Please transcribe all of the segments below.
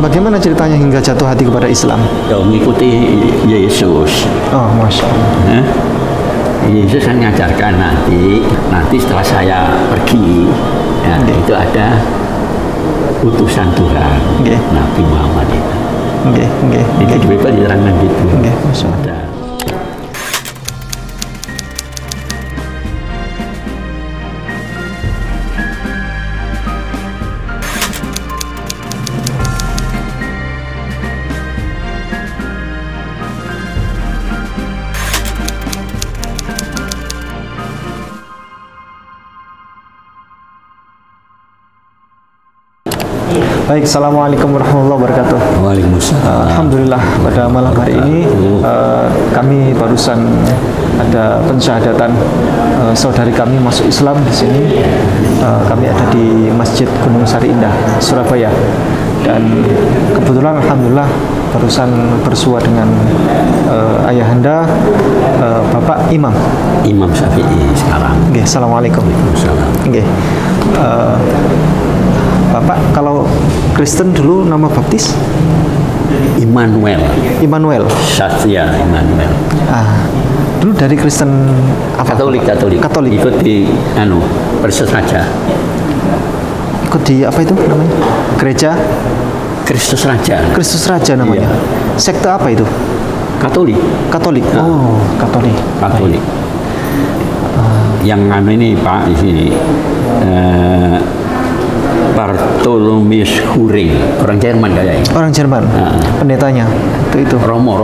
bagaimana ceritanya hingga jatuh hati kepada Islam? Ya mengikuti Yesus. Oh, Masya Allah. Yesus kan ngajarkan nanti setelah saya pergi, ya, itu ada utusan Tuhan, Nabi Muhammad itu. Itu di Bible diterangkan gitu. Masya Allah. Baik, assalamualaikum warahmatullahi wabarakatuh. Waalaikumsalam. Alhamdulillah pada malam hari ini kami barusan ada pensyahadatan saudari kami masuk Islam di sini. Kami ada di Masjid Gunung Sari Indah, Surabaya. Dan kebetulan alhamdulillah barusan bersua dengan ayahanda Bapak Imam Syafi'i sekarang. Assalamualaikum. Waalaikumsalam. Bapak, kalau Kristen dulu nama baptis? Immanuel. Satya Immanuel. Dulu dari Kristen apa? Katolik. Ikut di Kristus Raja. Ikut di apa itu namanya? Gereja Kristus Raja namanya. Iya. Sekte apa itu? Katolik. Oh, Katolik. Yang ini Pak di sini. Bartholomeus Huring, orang Jerman kayaknya. Orang Jerman. Pendetanya itu. Romo.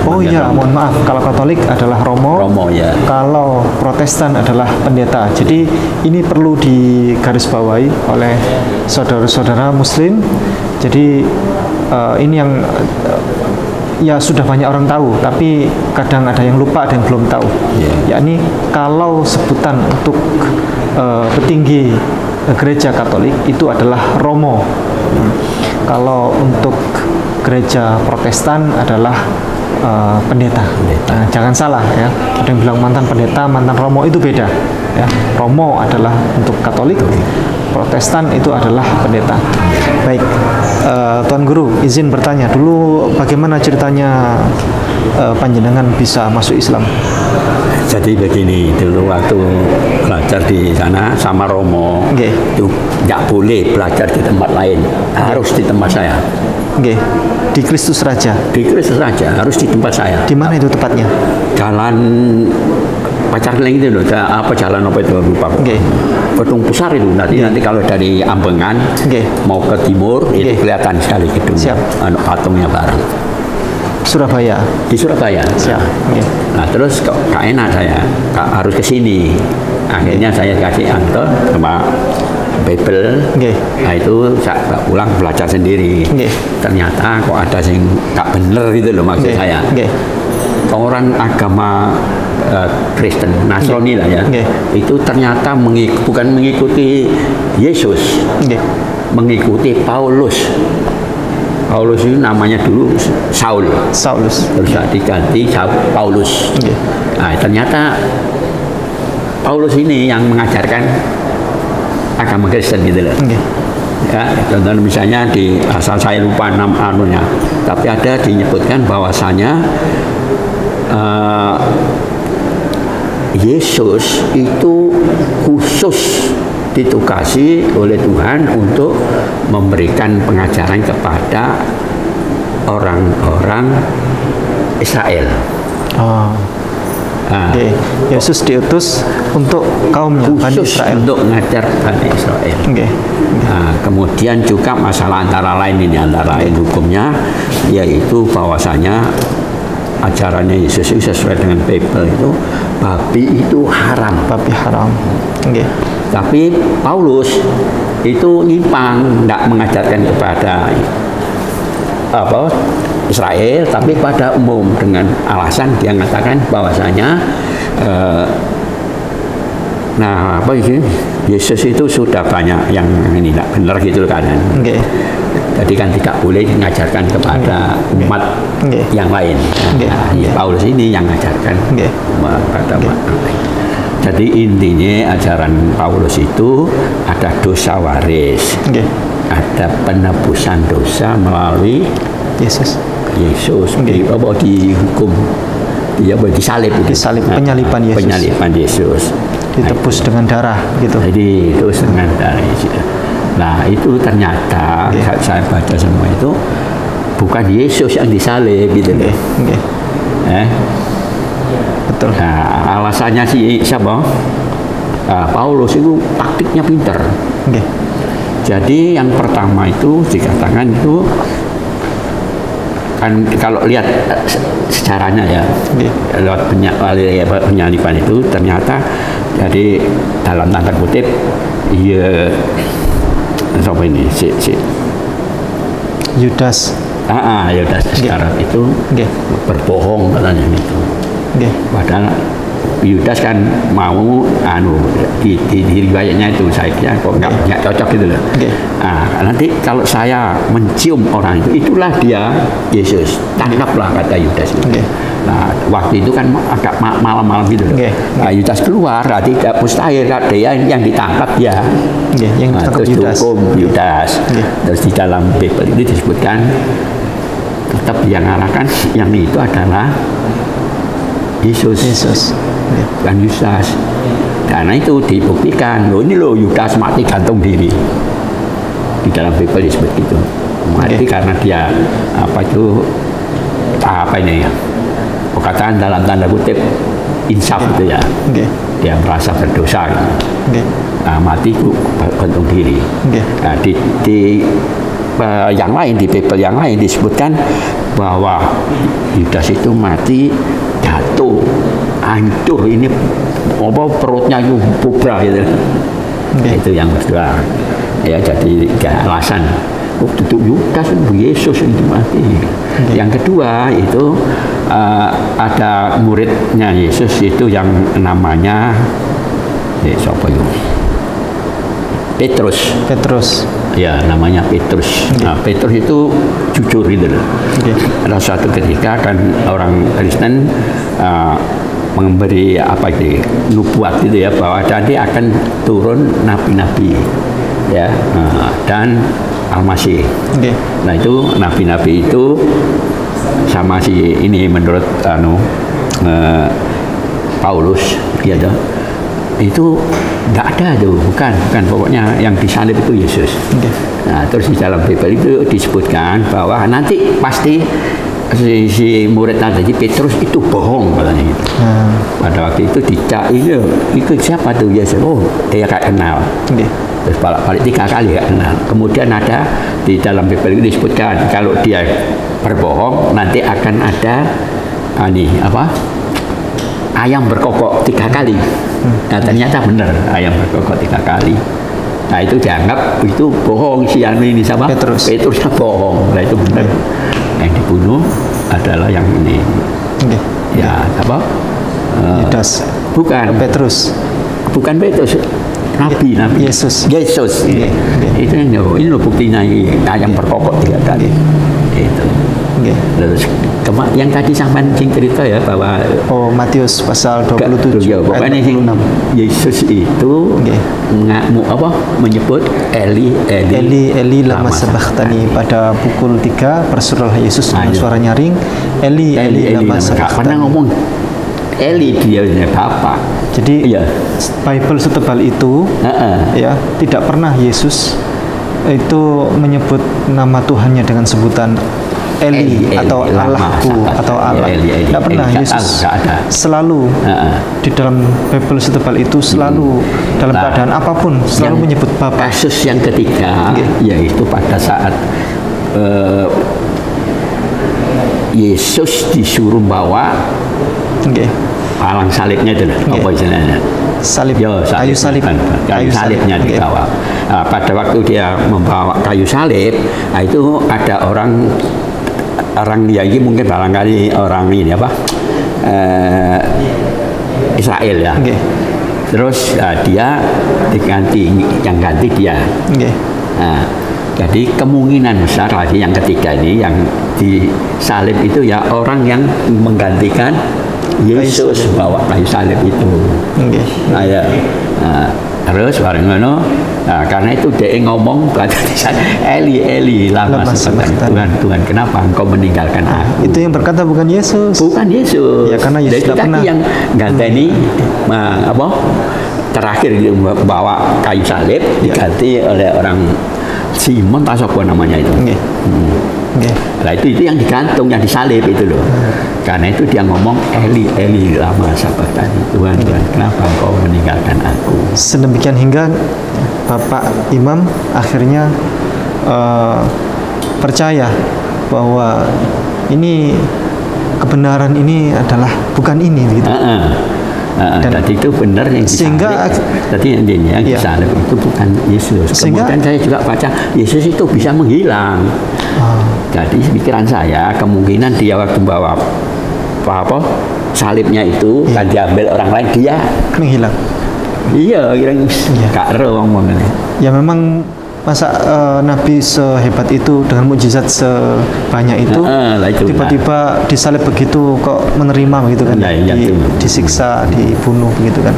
Oh iya, mohon maaf. Kalau Katolik adalah Romo. Ya. Kalau Protestan adalah pendeta. Jadi ini perlu digarisbawahi oleh saudara-saudara Muslim. Jadi ini yang ya sudah banyak orang tahu, tapi kadang ada yang lupa, ada yang belum tahu. Yakni kalau sebutan untuk petinggi gereja Katolik itu adalah Romo. Kalau untuk gereja Protestan adalah pendeta. Nah, jangan salah ya. Ada yang bilang mantan pendeta, mantan Romo, itu beda. Ya. Romo adalah untuk Katolik, Protestan itu adalah pendeta. Baik, Tuan Guru izin bertanya dulu, bagaimana ceritanya panjenengan bisa masuk Islam? Jadi begini, dulu waktu belajar di sana sama Romo, itu nggak boleh belajar di tempat lain, harus di tempat saya. Di Kristus Raja. Di Kristus Raja harus di tempat saya. Di mana itu tepatnya? Jalan Pacar Keleng itu loh, jalan apa itu lupa. Gedung besar itu nanti kalau dari Ambengan mau ke timur itu kelihatan sekali gedung. Patungnya baru. Surabaya. Di Surabaya. Siap. Nah terus kok enak saya harus ke sini. Akhirnya saya kasih antar sama Bible. Nah itu saya pulang belajar sendiri. Ternyata kok ada yang tak bener gitu loh maksud saya. Orang agama Kristen, Nasrani lah ya. Itu ternyata bukan mengikuti Yesus, mengikuti Paulus. Paulus itu namanya dulu Saulus. Terus diganti Paulus. Nah, ternyata Paulus ini yang mengajarkan agama Kristen gitu loh. Ya, contohnya misalnya di asal saya lupa namanya, tapi ada dinyebutkan bahwasanya Yesus itu khusus ditugasi oleh Tuhan untuk memberikan pengajaran kepada orang-orang Israel. Yesus diutus untuk kaumnya Bani Israel, untuk mengajar Bani Israel. Nah, kemudian juga masalah antara lain hukumnya, yaitu bahwasanya ajarannya Yesus itu sesuai dengan Bible itu babi itu haram. Tapi Paulus itu nyimpang, tidak mengajarkan kepada Israel, tapi pada umum dengan alasan dia mengatakan bahwasanya Yesus itu sudah banyak yang ini tidak benar gitu kan. Jadi kan tidak boleh mengajarkan kepada umat yang lain. Paulus ini yang mengajarkan kepada umat lain. Jadi intinya ajaran Paulus itu ada dosa waris. ada penebusan dosa melalui Yesus. Dihukum, disalib, penyaliban Yesus. Penyaliban Yesus. Ditebus dengan darah, gitu. Jadi ditebus dengan darah. Nah itu ternyata saya baca semua itu bukan Yesus yang disalib, gitu. Betul. Nah, alasannya siapa? Paulus itu taktiknya pinter. Jadi yang pertama itu dikatakan itu kan kalau lihat sejarahnya ya, lewat penyaliban itu ternyata jadi dalam tanda kutip siapa ini Yudas. Yudas Iskariot itu berbohong katanya gitu. Padahal Yudas kan mau di riwayatnya itu saya kira kok nggak cocok gitu loh. Nanti kalau saya mencium orang itulah dia Yesus, tangkaplah kata Yudas itu. Nah waktu itu kan agak malam-malam gitu loh. Nah Yudas keluar, tidak mustahil dia yang ditangkap ya. Terus dihukum Yudas. Terus di dalam Bible itu disebutkan tetap yang ngarahkan yang itu adalah Yesus. Bukan Yudas. Karena itu dibuktikan, ini loh Yudas mati gantung diri. Di dalam Bible disebut gitu. Mati karena dia perkataan dalam tanda kutip insaf itu ya. Dia merasa berdosa. Mati itu gantung diri. Nah, di yang lain di Bible yang lain disebutkan bahwa Yudas itu mati jatuh hancur, ini perutnya itu bubra gitu. Itu yang kedua ya, jadi alasan untuk Yudas Yesus itu mati. Yang kedua itu ada muridnya Yesus itu yang namanya siapa itu? Petrus. Ya, namanya Petrus. Nah, Petrus itu jujur gitu loh. Ada suatu ketika kan orang Kristen memberi nubuat gitu ya, bahwa nanti akan turun nabi-nabi ya, dan Al-Masih. Nah itu nabi-nabi itu sama si ini menurut Paulus ya itu tidak ada tuh, bukan pokoknya yang disalib itu Yesus. Nah terus di dalam Bible itu disebutkan bahwa nanti pasti si murid tadi Petrus itu bohong katanya gitu. Pada waktu itu dicari itu siapa tuh Yesus? Oh dia gak kenal. Terus balik 3 kali gak kenal. Kemudian ada di dalam Bible itu disebutkan kalau dia berbohong nanti akan ada ayam berkokok 3 kali. Nah ternyata benar ayam berkokok 3 kali. Nah itu dianggap itu bohong, si ini siapa? Petrusnya bohong. Nah itu benar. Yang dibunuh adalah yang ini. Ya apa? Yudas. Bukan Petrus. Bukan Petrus. Nabi Yesus. Itu yang ini loh buktinya ayam berkokok 3 kali. Itu. Terus yang tadi sampai cerita ya bahwa Matius pasal 27 ya, pokoknya Yesus itu menyebut Eli lama sabachthani. Pada pukul 3 berserulah Yesus dengan suara nyaring, Eli lama sabachthani. Pernah ngomong Eli dia Bapak. Jadi Bible setebal itu ya tidak pernah Yesus itu menyebut nama Tuhannya dengan sebutan Eli atau Allahku atau Allah. Tidak pernah Yesus selalu di dalam Bible setebal itu selalu dalam keadaan apapun selalu menyebut Bapa. Kasus yang ketiga yaitu pada saat Yesus disuruh bawa palang salibnya itu apa istilahnya? Kayu salibnya dibawa. Pada waktu dia membawa kayu salib, itu ada orang ini mungkin barangkali orang ini Israel ya. Terus dia diganti, yang ganti dia. Jadi kemungkinan besar lagi yang ketiga ini yang disalib itu ya orang yang menggantikan Yesus bawa kayu salib itu. Terus bareng ngono, nah, karena itu dia ngomong Eli lama Tuhan Tuhan kenapa engkau meninggalkan aku? Itu yang berkata bukan Yesus. Bukan Yesus. Ya karena Yesus tidak pernah. Yang ganti apa? Terakhir dia bawa kayu salib diganti oleh orang Simon tak apa namanya itu. Nah itu yang digantung, yang disalib itu loh. Karena itu dia ngomong Eli lama sabachthani, Tuhan kenapa engkau meninggalkan aku? Sedemikian hingga Bapak Imam akhirnya percaya bahwa ini kebenaran ini adalah bukan ini gitu. Dan itu benar yang sehingga tadi yang disalib itu bukan Yesus. Kemudian saya juga baca Yesus itu bisa menghilang. Jadi pikiran saya kemungkinan dia waktu bawa apa salibnya itu kan diambil orang lain, dia menghilang. Iya, kira ngomongnya. Ya memang masa Nabi sehebat itu dengan mukjizat sebanyak itu tiba-tiba disalib begitu kok menerima begitu kan, disiksa, dibunuh begitu kan.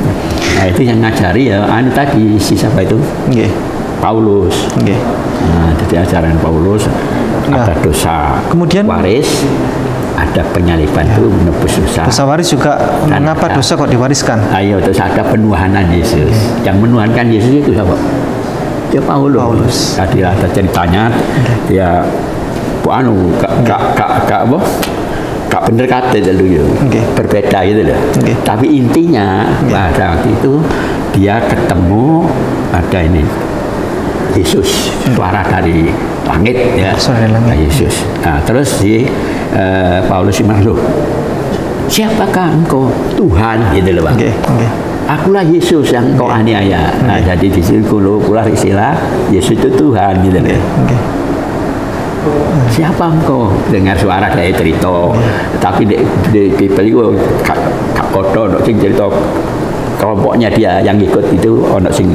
Nah itu yang ngajari ya tadi siapa itu? Paulus. Nah, jadi ajaran Paulus ada dosa kemudian waris, ada penyaliban itu menebus dosa. Dosa waris juga mengapa dosa kok diwariskan? Ayo, terus ada penuhanan Yesus. Yang menuhankan Yesus itu siapa? Dia Paulus. Tadi ada ceritanya dia gak bener kata dulu ya. Berbeda gitu loh. Tapi intinya pada waktu itu dia ketemu ada ini Yesus, suara dari langit ya. Yesus. Nah, terus Paulus bilang, loh, siapakah engkau? Tuhan, gitu loh Pak. Akulah Yesus yang kau aniaya. Nah, jadi di sini keluar istilah Yesus itu Tuhan, gitu loh. Siapa engkau? Dengar suara kayak cerita. Tapi di Bibel kak kodo, sing cerita kelompoknya dia yang ikut itu ono sing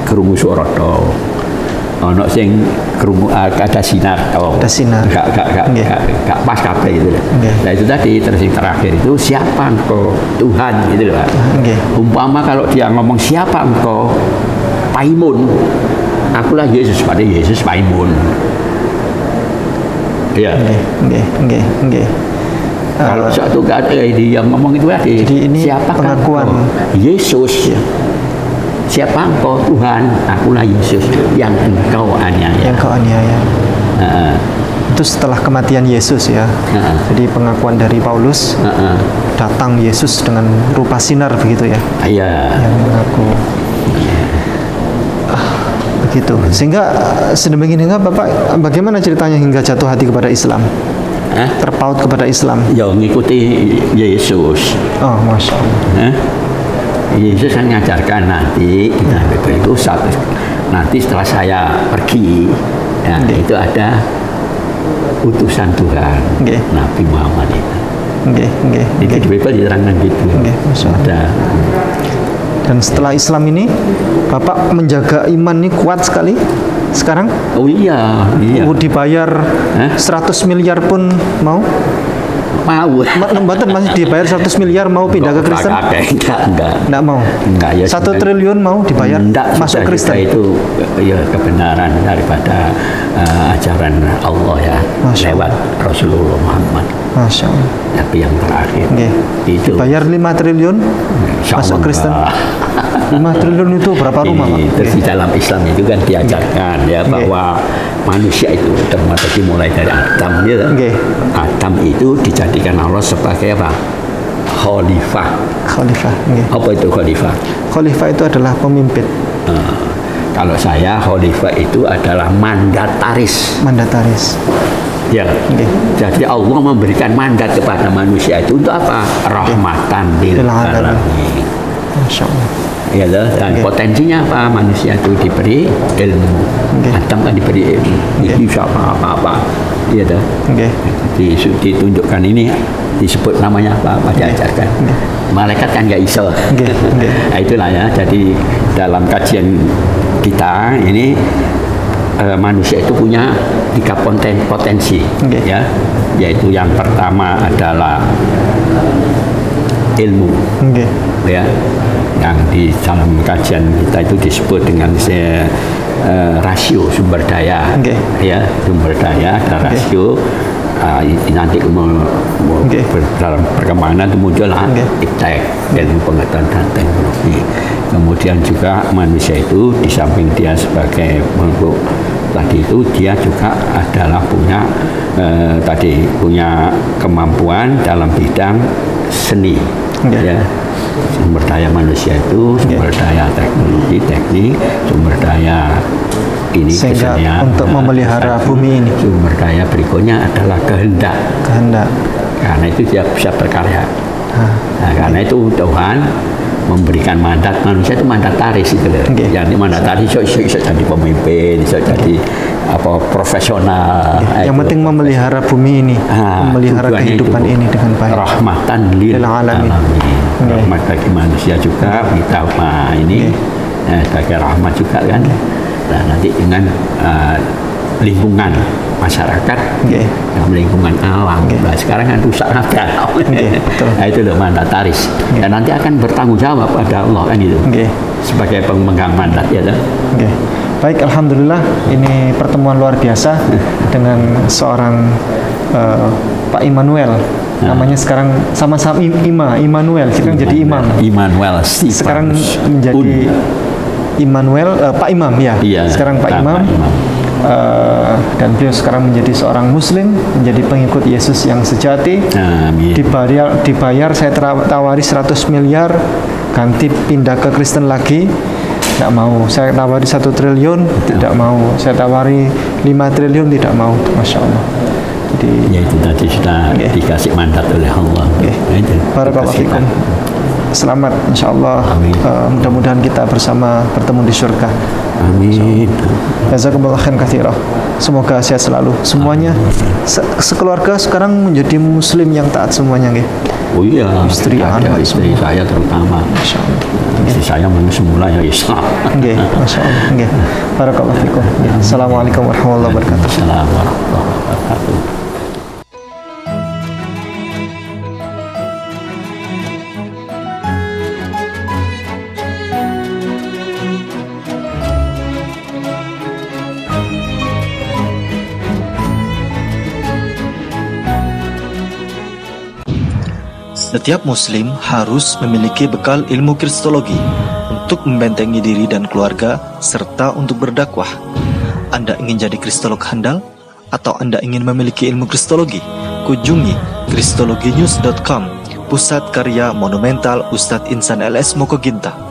krungu suara to. Ono sing krungu ada sinar to. Ada sinar. Gak pas kabeh gitu loh. Nah itu tadi terus yang terakhir itu siapa engkau? Tuhan gitu loh Pak. Umpama kalau dia ngomong siapa engkau? Paimun. Akulah Yesus, pada Yesus Paimun. Iya. Kalau satu gak ada dia ngomong itu tadi. Jadi ini siapa pengakuan Yesus. Siapa engkau? Tuhan, akulah Yesus yang engkau aniaya. Yang kau aniaya. Itu setelah kematian Yesus ya. Jadi pengakuan dari Paulus, datang Yesus dengan rupa sinar begitu ya. Iya. Yang mengaku. Begitu. Sehingga sedemikian hingga Bapak bagaimana ceritanya hingga jatuh hati kepada Islam? Terpaut kepada Islam. Ya ngikuti Yesus. Oh, Masya Allah. Yesus kan ngajarkan nanti kita itu nanti setelah saya pergi ya, itu ada utusan Tuhan Nabi Muhammad itu. Itu di Bible diterangkan gitu. Ada. Dan setelah Islam ini Bapak menjaga iman ini kuat sekali sekarang? Oh iya. Dibayar 100 miliar pun mau? Mau. Mboten masih dibayar 100 miliar mau pindah ke Kristen? Enggak mau. Enggak ya. 1 triliun mau dibayar masuk Kristen. Itu ya kebenaran daripada ajaran Allah ya. Lewat Rasulullah Muhammad. Masya Allah. Tapi yang terakhir itu bayar 5 triliun masuk Kristen. 5 triliun itu berapa rumah Pak? Terus di dalam Islam itu kan diajarkan ya bahwa manusia itu termasuk dimulai dari Adam ya. Adam itu dijadikan Allah sebagai apa? Khalifah. Apa itu khalifah? Khalifah itu adalah pemimpin. Kalau saya khalifah itu adalah mandataris. Ya, jadi Allah memberikan mandat kepada manusia itu untuk apa? Rahmatan lil alamin. Masya Allah. Ya, dan potensinya apa? Manusia itu diberi ilmu. Adam kan diberi ilmu. Bisa apa-apa. Iya dah. Ditunjukkan ini disebut namanya apa diajarkan. Malaikat kan nggak iso. Nah, itulah ya. Jadi dalam kajian kita ini manusia itu punya 3 potensi, ya, yaitu yang pertama adalah ilmu. Ya, yang di dalam kajian kita itu disebut dengan rasio sumber daya. Ya, sumber daya ada rasio. Nanti dalam perkembangan itu muncullah iptek, ilmu pengetahuan dan teknologi. Kemudian juga manusia itu di samping dia sebagai makhluk tadi itu, dia juga adalah punya punya kemampuan dalam bidang seni. Ya, sumber daya manusia itu sumber daya teknologi, teknik, sumber daya ini sehingga untuk memelihara bumi ini. Sumber daya berikutnya adalah kehendak. Karena itu dia bisa berkarya. Nah, karena itu Tuhan memberikan mandat, manusia itu mandataris itu loh. Yang mandataris bisa jadi pemimpin, bisa jadi profesional. Yang penting memelihara bumi ini, memelihara kehidupan ini dengan baik. Rahmatan lil alamin. Rahmat bagi manusia juga kita ini sebagai rahmat juga kan. Nah, nanti dengan lingkungan masyarakat, lingkungan alam. Nah, sekarang kan rusak kabeh. Nah, itu loh mandataris. Dan nanti akan bertanggung jawab pada Allah kan itu. Sebagai pemegang mandat ya. Baik, alhamdulillah ini pertemuan luar biasa dengan seorang Pak Immanuel. Namanya sekarang sama-sama Immanuel, sekarang jadi imam. Immanuel sekarang menjadi Immanuel, Pak Imam ya. Sekarang Pak Imam. Dan beliau sekarang menjadi seorang muslim, menjadi pengikut Yesus yang sejati. Amin. Dibayar saya tawari 100 miliar, ganti pindah ke Kristen lagi. Tidak mau. Saya tawari 1 triliun, tidak mau. Saya tawari 5 triliun, tidak mau. Masya Allah. Jadi ya itu tadi sudah dikasih mandat oleh Allah. Barakallahu fikum. Selamat, insya Allah. Mudah-mudahan kita bersama bertemu di surga. Amin. Jazakumullah khairan katsira. Semoga sehat selalu semuanya. Sekeluarga sekarang menjadi muslim yang taat semuanya, nggih. Oh iya, istri saya terutama. Masya Allah. Istri saya semula ya Islam. Nggih, masya Allah. Nggih. Barakallahu fikum. Assalamualaikum warahmatullahi wabarakatuh. Assalamualaikum warahmatullahi wabarakatuh. Setiap muslim harus memiliki bekal ilmu kristologi untuk membentengi diri dan keluarga serta untuk berdakwah. Anda ingin jadi kristolog handal atau Anda ingin memiliki ilmu kristologi? Kunjungi kristologinews.com, pusat karya monumental Ustadz Insan LS Mokoginta.